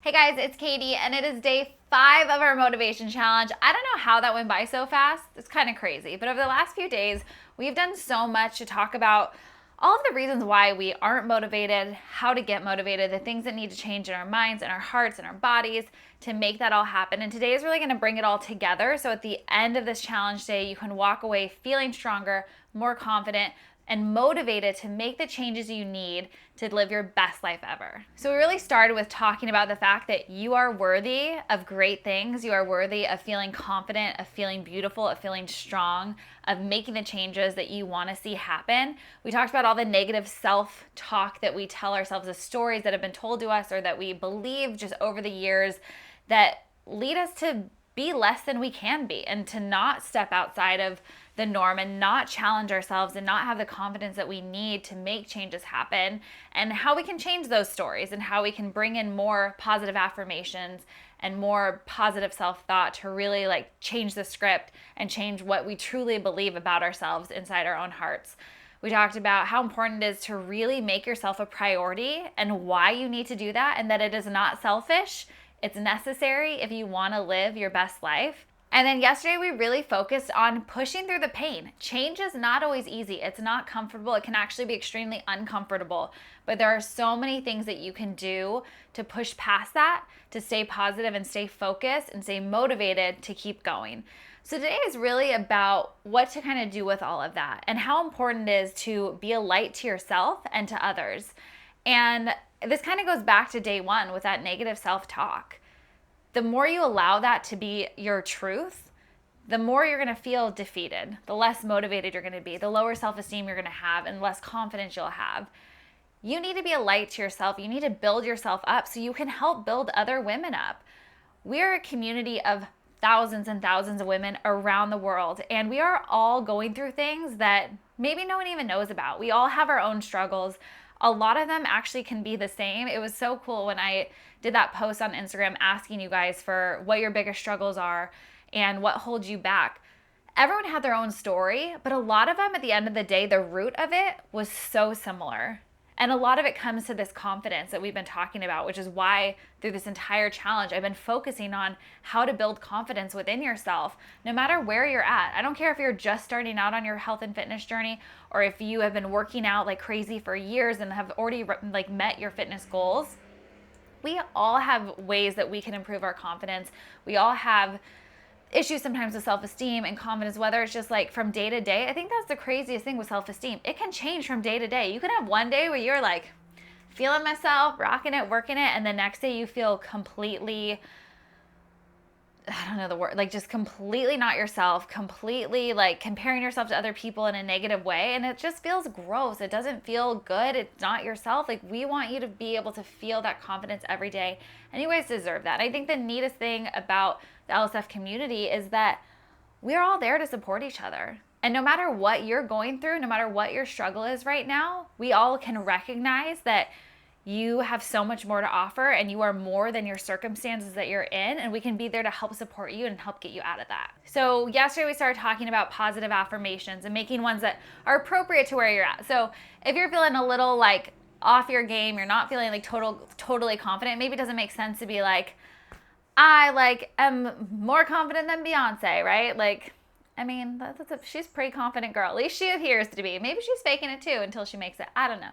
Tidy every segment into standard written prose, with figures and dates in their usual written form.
Hey guys, it's Katie, and it is day 5 of our motivation challenge. I don't know how that went by so fast. It's kind of crazy. But over the last few days, we've done so much to talk about all of the reasons why we aren't motivated, how to get motivated, the things that need to change in our minds and our hearts and our bodies to make that all happen. And today is really going to bring it all together. So at the end of this challenge day, you can walk away feeling stronger, more confident, and motivated to make the changes you need to live your best life ever. So we really started with talking about the fact that you are worthy of great things. You are worthy of feeling confident, of feeling beautiful, of feeling strong, of making the changes that you want to see happen. We talked about all the negative self-talk that we tell ourselves, the stories that have been told to us or that we believe just over the years that lead us to be less than we can be and to not step outside of the norm and not challenge ourselves and not have the confidence that we need to make changes happen, and how we can change those stories and how we can bring in more positive affirmations and more positive self-thought to really change the script and change what we truly believe about ourselves inside our own hearts. We talked about how important it is to really make yourself a priority and why you need to do that, and that it is not selfish. It's necessary if you want to live your best life. And then yesterday we really focused on pushing through the pain. Change is not always easy. It's not comfortable. It can actually be extremely uncomfortable. But there are so many things that you can do to push past that, to stay positive and stay focused and stay motivated to keep going. So today is really about what to kind of do with all of that and how important it is to be a light to yourself and to others. And this kind of goes back to day 1 with that negative self-talk. The more you allow that to be your truth, the more you're going to feel defeated, the less motivated you're going to be, the lower self-esteem you're going to have, and less confidence you'll have. You need to be a light to yourself. You need to build yourself up so you can help build other women up. We are a community of thousands and thousands of women around the world, and we are all going through things that maybe no one even knows about. We all have our own struggles. A lot of them actually can be the same. It was so cool when I did that post on Instagram asking you guys for what your biggest struggles are and what holds you back. Everyone had their own story, but a lot of them at the end of the day, the root of it was so similar. And a lot of it comes to this confidence that we've been talking about, which is why through this entire challenge, I've been focusing on how to build confidence within yourself, no matter where you're at. I don't care if you're just starting out on your health and fitness journey, or if you have been working out like crazy for years and have already met your fitness goals. We all have ways that we can improve our confidence. We all have issues sometimes with self-esteem and confidence, whether it's just from day to day. I think that's the craziest thing with self-esteem. It can change from day to day. You can have one day where you're feeling myself, rocking it, working it, and the next day you feel completely, I don't know the word, just completely not yourself, completely comparing yourself to other people in a negative way, and it just feels gross. It doesn't feel good. It's not yourself. We want you to be able to feel that confidence every day, and you guys deserve that. I think the neatest thing about the LSF community is that we're all there to support each other. And no matter what you're going through, no matter what your struggle is right now, we all can recognize that you have so much more to offer and you are more than your circumstances that you're in, and we can be there to help support you and help get you out of that. So yesterday we started talking about positive affirmations and making ones that are appropriate to where you're at. So if you're feeling a little off your game, you're not feeling totally confident, maybe it doesn't make sense to be I am more confident than Beyonce, right? She's a pretty confident girl. At least she appears to be. Maybe she's faking it too until she makes it. I don't know.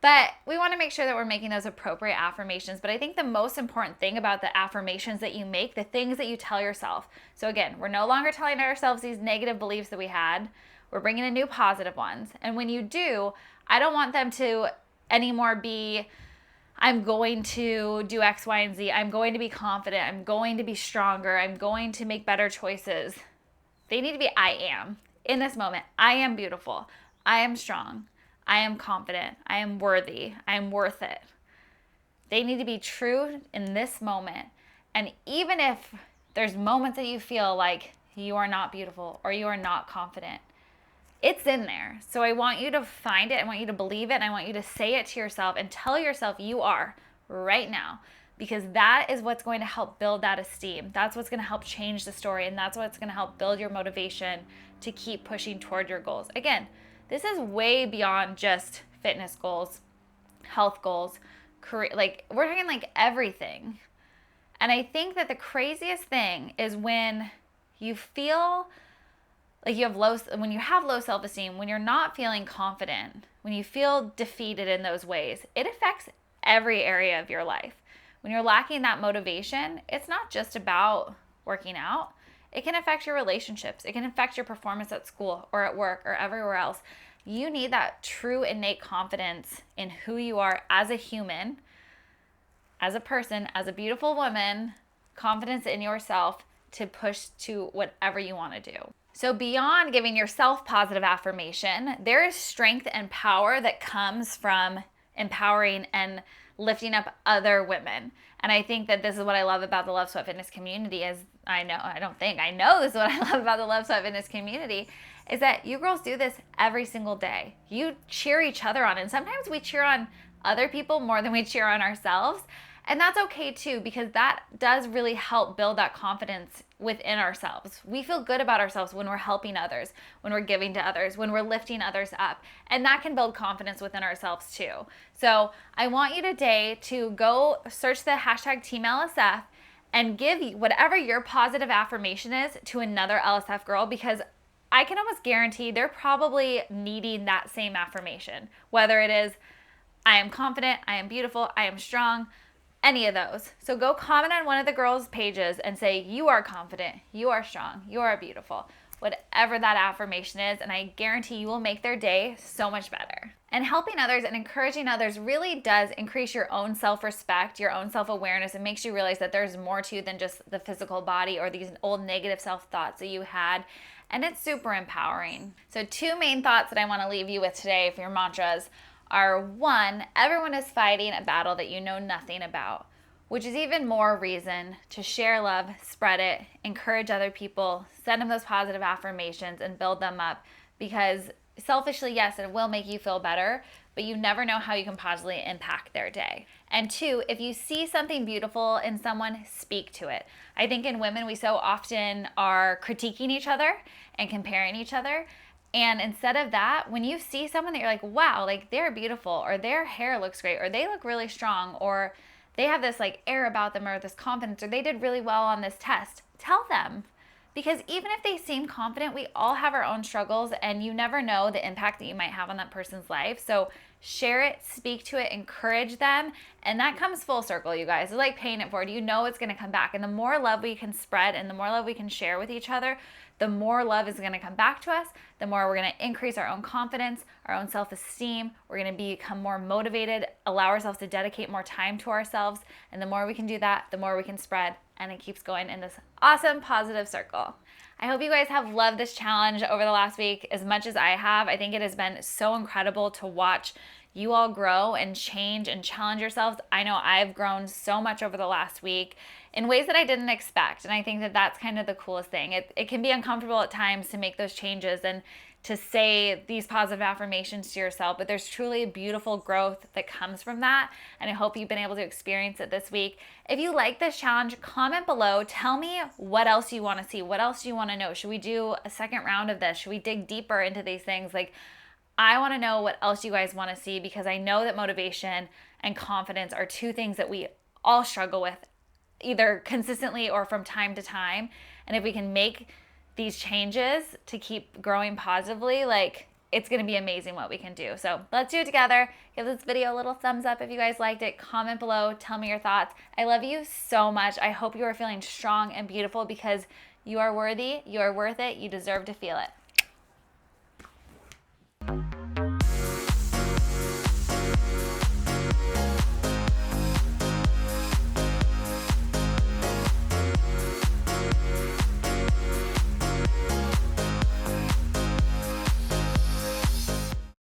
But we want to make sure that we're making those appropriate affirmations. But I think the most important thing about the affirmations that you make, the things that you tell yourself. So again, we're no longer telling ourselves these negative beliefs that we had. We're bringing in new positive ones. And when you do, I don't want them to anymore be, I'm going to do X, Y, and Z. I'm going to be confident. I'm going to be stronger. I'm going to make better choices. They need to be, I am. In this moment, I am beautiful. I am strong. I am confident. I am worthy. I am worth it. They need to be true in this moment. And even if there's moments that you feel like you are not beautiful or you are not confident, it's in there. So I want you to find it. I want you to believe it. And I want you to say it to yourself and tell yourself you are right now, because that is what's going to help build that esteem. That's what's going to help change the story. And that's what's going to help build your motivation to keep pushing toward your goals. Again, this is way beyond just fitness goals, health goals, career. We're talking everything. And I think that the craziest thing is when you feel like when you have low self-esteem, when you're not feeling confident, when you feel defeated in those ways, it affects every area of your life. When you're lacking that motivation, it's not just about working out. It can affect your relationships. It can affect your performance at school or at work or everywhere else. You need that true innate confidence in who you are as a human, as a person, as a beautiful woman, confidence in yourself to push to whatever you want to do. So beyond giving yourself positive affirmation, there is strength and power that comes from empowering and lifting up other women. And I think that this is what I love about the Love Sweat Fitness community is I know this is what I love about the Love Sweat Fitness community is that you girls do this every single day. You cheer each other on, and sometimes we cheer on other people more than we cheer on ourselves. And that's okay too, because that does really help build that confidence within ourselves. We feel good about ourselves when we're helping others, when we're giving to others, when we're lifting others up. And that can build confidence within ourselves too. So I want you today to go search the hashtag TeamLSF and give whatever your positive affirmation is to another LSF girl, because I can almost guarantee they're probably needing that same affirmation. Whether it is, I am confident, I am beautiful, I am strong, any of those. So go comment on one of the girls' pages and say, you are confident, you are strong, you are beautiful, whatever that affirmation is, and I guarantee you will make their day so much better. And helping others and encouraging others really does increase your own self-respect, your own self-awareness. It makes you realize that there's more to you than just the physical body or these old negative self-thoughts that you had, and it's super empowering. So 2 main thoughts that I want to leave you with today for your mantras are 1, everyone is fighting a battle that you know nothing about, which is even more reason to share love, spread it, encourage other people, send them those positive affirmations and build them up, because selfishly, yes, it will make you feel better, but you never know how you can positively impact their day. And 2, if you see something beautiful in someone, speak to it. I think in women, we so often are critiquing each other and comparing each other. And instead of that, when you see someone that you're like, wow, like they're beautiful, or their hair looks great, or they look really strong, or they have this like air about them, or this confidence, or they did really well on this test, tell them. Because even if they seem confident, we all have our own struggles, and you never know the impact that you might have on that person's life. So share it, speak to it, encourage them, and that comes full circle, you guys. It's like paying it forward. You know it's going to come back. And the more love we can spread and the more love we can share with each other, the more love is going to come back to us, the more we're going to increase our own confidence, our own self-esteem. We're going to become more motivated, allow ourselves to dedicate more time to ourselves. And the more we can do that, the more we can spread. And it keeps going in this awesome, positive circle. I hope you guys have loved this challenge over the last week as much as I have. I think it has been so incredible to watch you all grow and change and challenge yourselves. I know I've grown so much over the last week in ways that I didn't expect. And I think that that's kind of the coolest thing. It can be uncomfortable at times to make those changes and to say these positive affirmations to yourself, but there's truly a beautiful growth that comes from that. And I hope you've been able to experience it this week. If you like this challenge, comment below. Tell me what else you want to see. What else do you want to know? Should we do a second round of this? Should we dig deeper into these things? Like, I want to know what else you guys want to see, because I know that motivation and confidence are 2 things that we all struggle with, either consistently or from time to time. And if we can make these changes to keep growing positively, like, it's going to be amazing what we can do. So let's do it together. Give this video a little thumbs up if you guys liked it. Comment below. Tell me your thoughts. I love you so much. I hope you are feeling strong and beautiful, because you are worthy. You are worth it. You deserve to feel it.